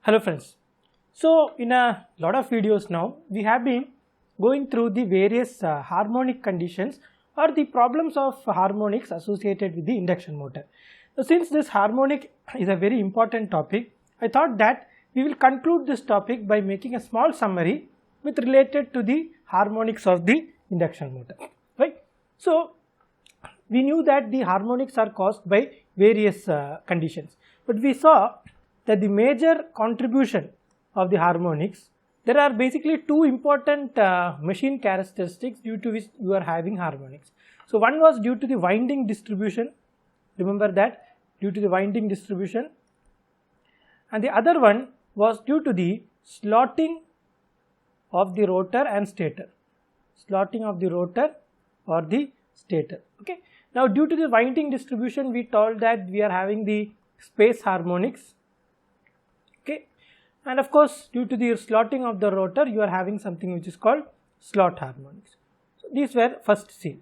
Hello friends. So in a lot of videos now we have been going through the various harmonic conditions or the problems of harmonics associated with the induction motor. So since this harmonic is a very important topic, I thought that we will conclude this topic by making a small summary with related to the harmonics of the induction motor, right? So we knew that the harmonics are caused by various conditions, but we saw that the major contribution of the harmonics, there are basically two important machine characteristics due to which you are having harmonics. So one was due to the winding distribution, remember that, due to the winding distribution, and the other one was due to the slotting of the rotor and stator, slotting of the rotor or the stator. Okay. Now due to the winding distribution, we told that we are having the space harmonics. Okay, and of course due to the slotting of the rotor you are having something which is called slot harmonics. So these were first seen.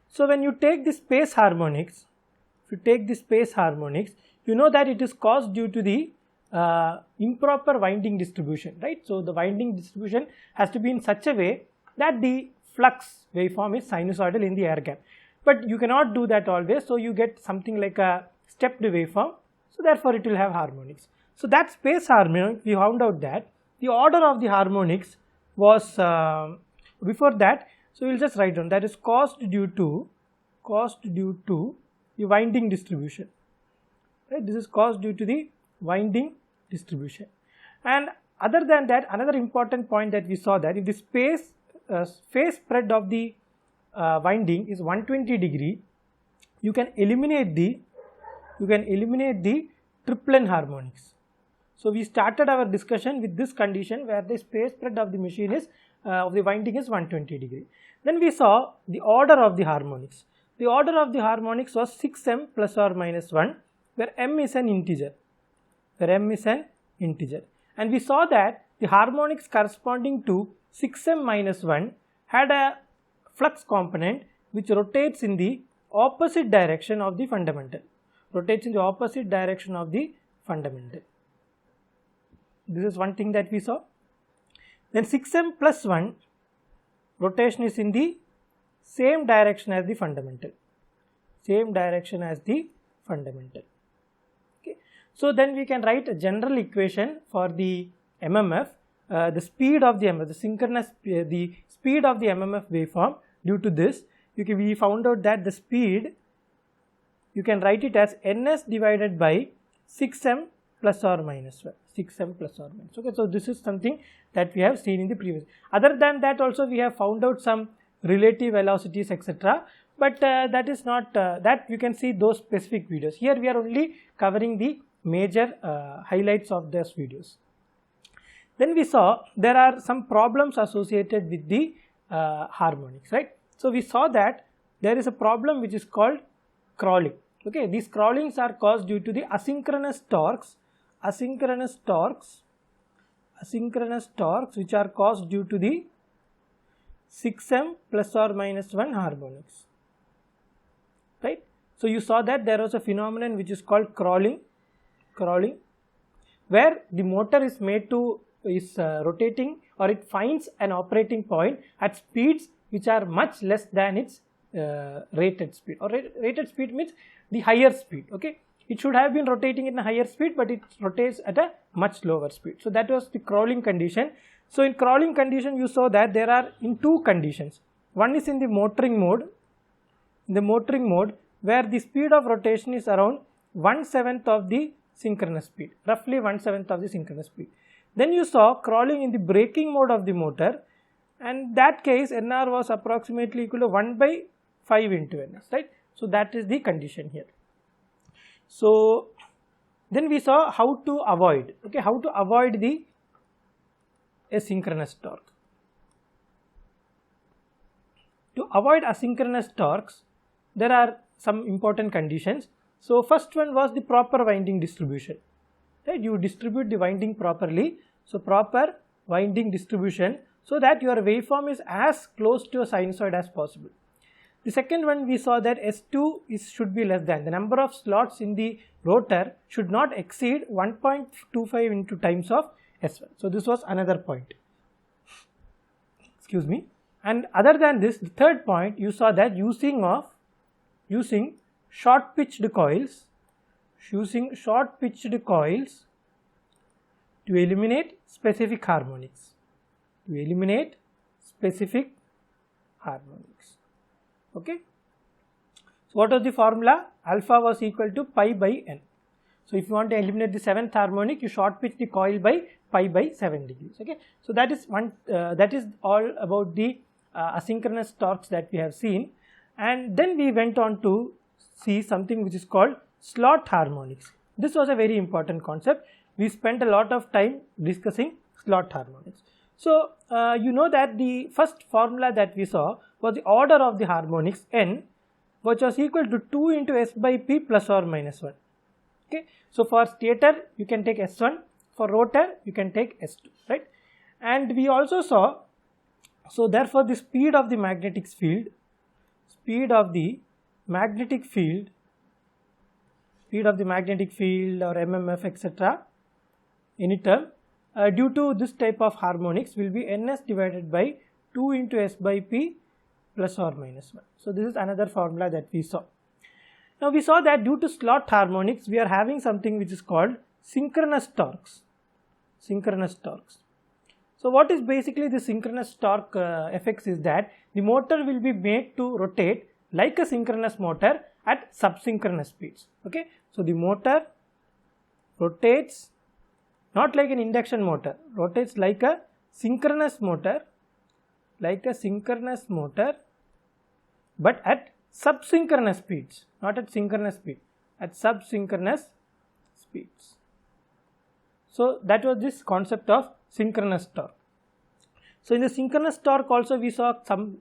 So when you take the space harmonics, you know that it is caused due to the improper winding distribution, right? So the winding distribution has to be in such a way that the flux waveform is sinusoidal in the air gap, but you cannot do that always, so you get something like a stepped waveform, so therefore it will have harmonics. So that space harmonic, we found out that the order of the harmonics was before that, so we will just write down that is caused due to the winding distribution, right? This is caused due to the winding distribution. And other than that, another important point that we saw that if the phase spread of the winding is 120 degree, you can eliminate the triplen harmonics. So we started our discussion with this condition where the phase spread of the machine is of the winding is 120 degree. Then we saw the order of the harmonics. The order of the harmonics was 6m plus or minus 1, where m is an integer. And we saw that the harmonics corresponding to 6m minus 1 had a flux component which rotates in the opposite direction of the fundamental. This is one thing that we saw. Then 6m plus 1 rotation is in the same direction as the fundamental. Okay. So then we can write a general equation for the MMF, the speed of the MMF, the speed of the MMF waveform. Due to this, we found out that the speed, you can write it as ns divided by 6m plus or minus 1. Okay, so this is something that we have seen in the previous. Other than that also we have found out some relative velocities, etc. But that is not, that you can see those specific videos. Here we are only covering the major highlights of those videos. Then we saw there are some problems associated with the harmonics, right? So we saw that there is a problem which is called crawling. Okay, these crawlings are caused due to the asynchronous torques which are caused due to the 6m plus or minus 1 harmonics, right? So you saw that there was a phenomenon which is called crawling, where the motor is rotating, or it finds an operating point at speeds which are much less than its rated speed, or rated speed means the higher speed. Okay, it should have been rotating in a higher speed, but it rotates at a much lower speed. So that was the crawling condition. So in crawling condition you saw that there are in two conditions. One is in the motoring mode, where the speed of rotation is around 1/7 of the synchronous speed, roughly 1/7 of the synchronous speed. Then you saw crawling in the braking mode of the motor, and that case NR was approximately equal to 1/5 into NS, right? So that is the condition here. So then we saw how to avoid, the asynchronous torque. To avoid asynchronous torques, there are some important conditions. So first one was the proper winding distribution, right? You distribute the winding properly, so proper winding distribution, so that your waveform is as close to a sinusoid as possible. The second one, we saw that S2 should be less than the number of slots in the rotor should not exceed 1.25 into times of S1. So this was another point. Excuse me. And other than this, the third point, you saw that using short pitched coils to eliminate specific harmonics. Okay. So what was the formula? Alpha was equal to pi by n. So if you want to eliminate the seventh harmonic, you short pitch the coil by pi by 7 degrees. Okay. So that is all about the asynchronous torques that we have seen. And then we went on to see something which is called slot harmonics. This was a very important concept. We spent a lot of time discussing slot harmonics. So you know that the first formula that we saw was the order of the harmonics n, which was equal to 2 into s by p plus or minus 1. Okay. So for stator you can take S1, for rotor you can take S2, right? And we also saw, so therefore the speed of the magnetic field or MMF, etc., any term due to this type of harmonics will be ns divided by 2 into s by p plus or minus 1. So this is another formula that we saw. Now we saw that due to slot harmonics we are having something which is called synchronous torques. So what is basically the synchronous torque effects is that the motor will be made to rotate like a synchronous motor at subsynchronous speeds. Okay. So the motor rotates not like an induction motor, rotates like a synchronous motor, but at subsynchronous speeds, not at synchronous speed, at subsynchronous speeds. So that was this concept of synchronous torque. So in the synchronous torque also we saw some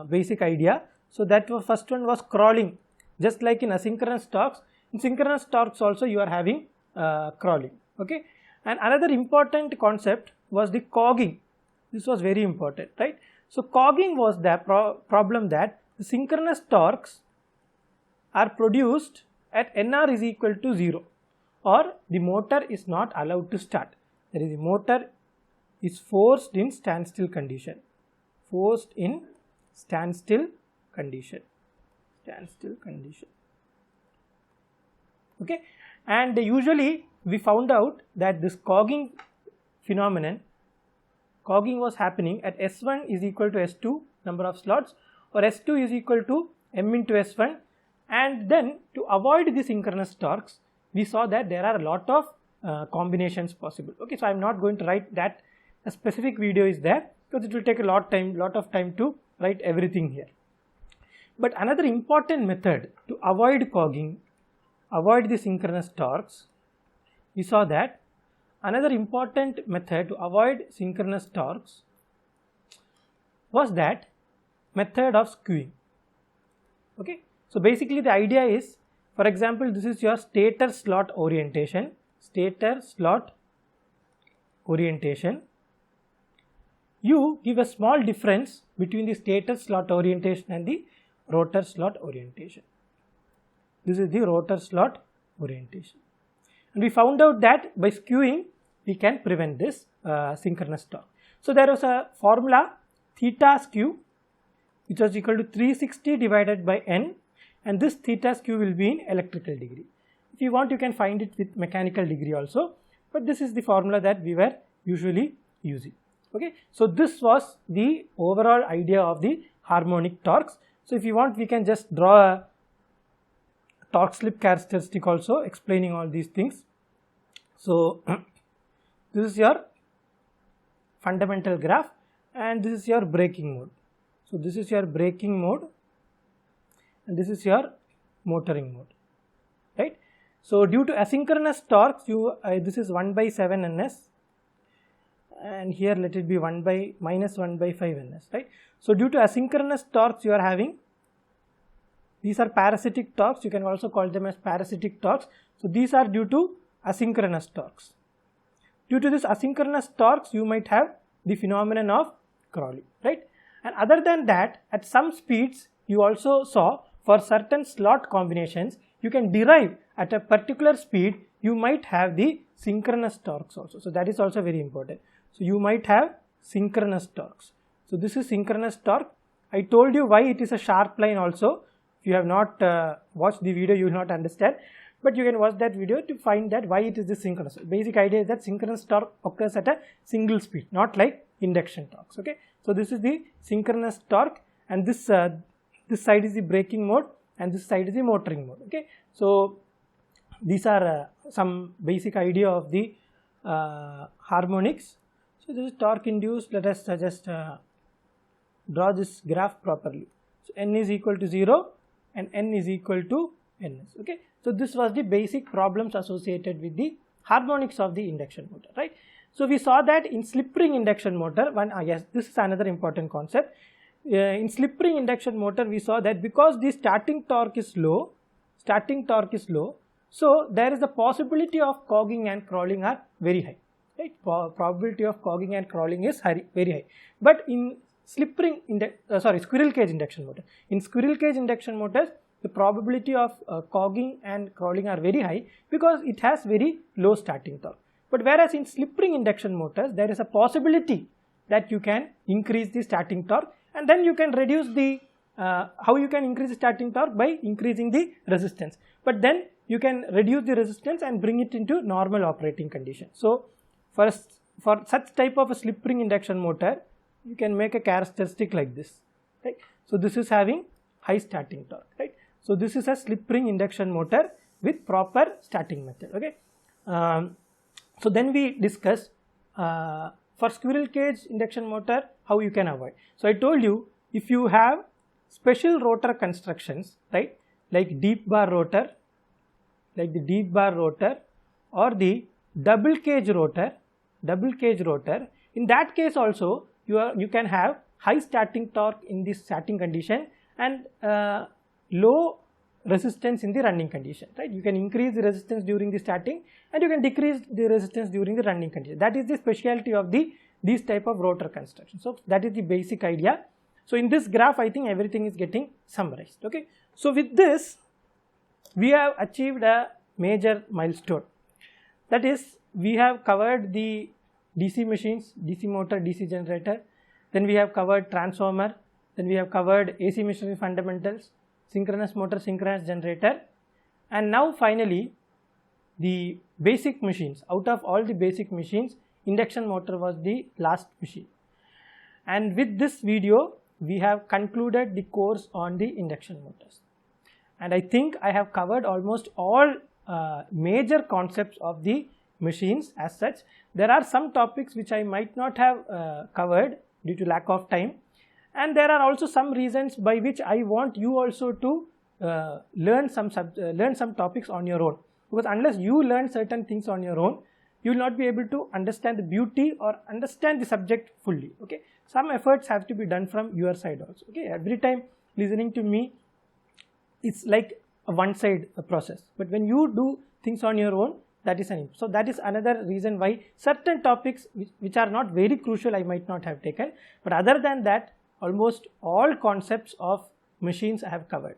basic idea. So that was first one was crawling, just like in asynchronous torques. In synchronous torques also you are having crawling. Okay. And another important concept was the cogging. This was very important, right? So cogging was the problem that the synchronous torques are produced at Nr is equal to 0, or the motor is not allowed to start. That is, the motor is forced in standstill condition. Okay. And usually we found out that this cogging phenomenon, cogging was happening at S1 is equal to S2 number of slots, or S2 is equal to m into S1, and then to avoid the synchronous torques we saw that there are a lot of combinations possible. Okay, so I am not going to write that, a specific video is there because it will take a lot of time to write everything here. But another important method to avoid cogging, avoid the synchronous torques, we saw that another important method to avoid synchronous torques was that method of skewing. Okay, so basically the idea is, for example, this is your stator slot orientation. You give a small difference between the stator slot orientation and the rotor slot orientation. This is the rotor slot orientation. And we found out that by skewing we can prevent this synchronous torque. So there was a formula theta skew which was equal to 360 divided by n, and this theta skew will be in electrical degree. If you want you can find it with mechanical degree also, but this is the formula that we were usually using. Okay, so this was the overall idea of the harmonic torques. So if you want we can just draw a torque slip characteristic also explaining all these things. So this is your fundamental graph and this is your braking mode. So this is your braking mode and this is your motoring mode, right? So due to asynchronous torques, this is 1 by 7 ns, and here let it be minus 1 by 5 ns, right? So due to asynchronous torques you are having, these are parasitic torques, you can also call them as parasitic torques. So these are due to asynchronous torques. Due to this asynchronous torques you might have the phenomenon of crawling, right? And other than that, at some speeds you also saw for certain slot combinations, you can derive at a particular speed, you might have the synchronous torques also. So that is also very important. So you might have synchronous torques. So this is synchronous torque. I told you why it is a sharp line also. If you have not watched the video, you will not understand. But you can watch that video to find that why it is the synchronous. Basic idea is that synchronous torque occurs at a single speed, not like induction torques. Okay. So this is the synchronous torque, and this this side is the braking mode and this side is the motoring mode. Okay. So these are some basic idea of the harmonics. So this is torque induced. Let us just draw this graph properly. So n is equal to 0 and n is equal to ns. Okay. So this was the basic problems associated with the harmonics of the induction motor, right? So we saw that in slip ring induction motor, yes, this is another important concept. In slip ring induction motor, we saw that because the starting torque is low, so there is a possibility of cogging and crawling are very high, right? Probability of cogging and crawling is very high. But in squirrel cage induction motor, in squirrel cage induction motors, the probability of cogging and crawling are very high because it has very low starting torque. But whereas in slip ring induction motors, there is a possibility that you can increase the starting torque, and then you can reduce the how you can increase the starting torque by increasing the resistance. But then you can reduce the resistance and bring it into normal operating condition. So for such type of a slip ring induction motor, you can make a characteristic like this, right? So this is having high starting torque, right? So this is a slip ring induction motor with proper starting method. Okay. So then we discuss for squirrel cage induction motor how you can avoid. So I told you, if you have special rotor constructions, right, like deep bar rotor, like the deep bar rotor or the double cage rotor, in that case also you can have high starting torque in this starting condition and low resistance in the running condition, right? You can increase the resistance during the starting and you can decrease the resistance during the running condition. That is the specialty of these type of rotor construction. So that is the basic idea. So in this graph, I think everything is getting summarized. Okay. So with this, we have achieved a major milestone. That is, we have covered the DC machines, DC motor, DC generator. Then we have covered transformer. Then we have covered AC machinery fundamentals, synchronous motor, synchronous generator, and now finally the basic machines. Out of all the basic machines, induction motor was the last machine. And with this video, we have concluded the course on the induction motors. And I think I have covered almost all major concepts of the machines as such. There are some topics which I might not have covered due to lack of time. And there are also some reasons by which I want you also to learn some topics on your own. Because unless you learn certain things on your own, you will not be able to understand the beauty or understand the subject fully. Okay, some efforts have to be done from your side also. Okay, every time listening to me, it's like a one-side process. But when you do things on your own, that is so that is another reason why certain topics which are not very crucial I might not have taken. But other than that, almost all concepts of machines I have covered.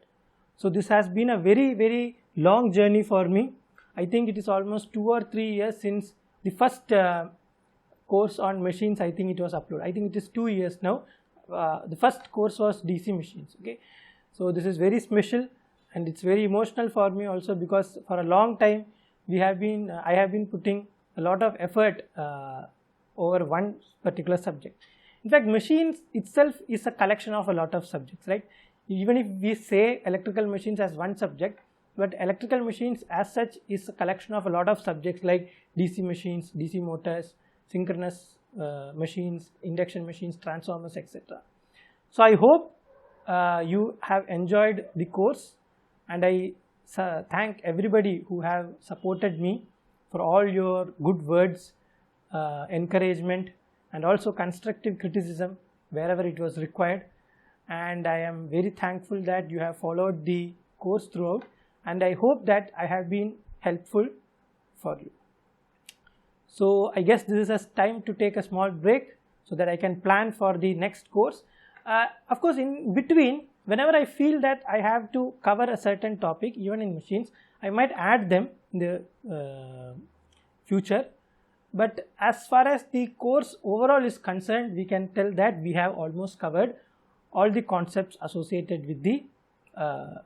So this has been a very, very long journey for me. I think it is almost 2 or 3 years since the first course on machines, I think it was uploaded. I think it is 2 years now. The first course was DC machines. Okay, so this is very special and it's very emotional for me also, because for a long time I have been putting a lot of effort over one particular subject. In fact, machines itself is a collection of a lot of subjects, right? Even if we say electrical machines as one subject, but electrical machines as such is a collection of a lot of subjects like DC machines, DC motors, synchronous machines, induction machines, transformers, etc. So I hope you have enjoyed the course, and I thank everybody who have supported me for all your good words, encouragement, and also constructive criticism wherever it was required. And I am very thankful that you have followed the course throughout, and I hope that I have been helpful for you. So I guess this is a time to take a small break so that I can plan for the next course. Of course, in between whenever I feel that I have to cover a certain topic, even in machines, I might add them in the future. But as far as the course overall is concerned, we can tell that we have almost covered all the concepts associated with the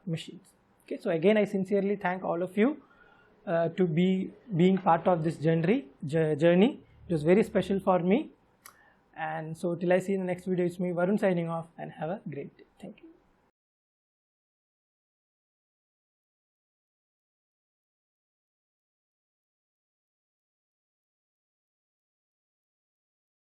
machines. Okay, so again I sincerely thank all of you to being part of this journey. It was very special for me. And so till I see you in the next video, it's me Varun signing off, and have a great day.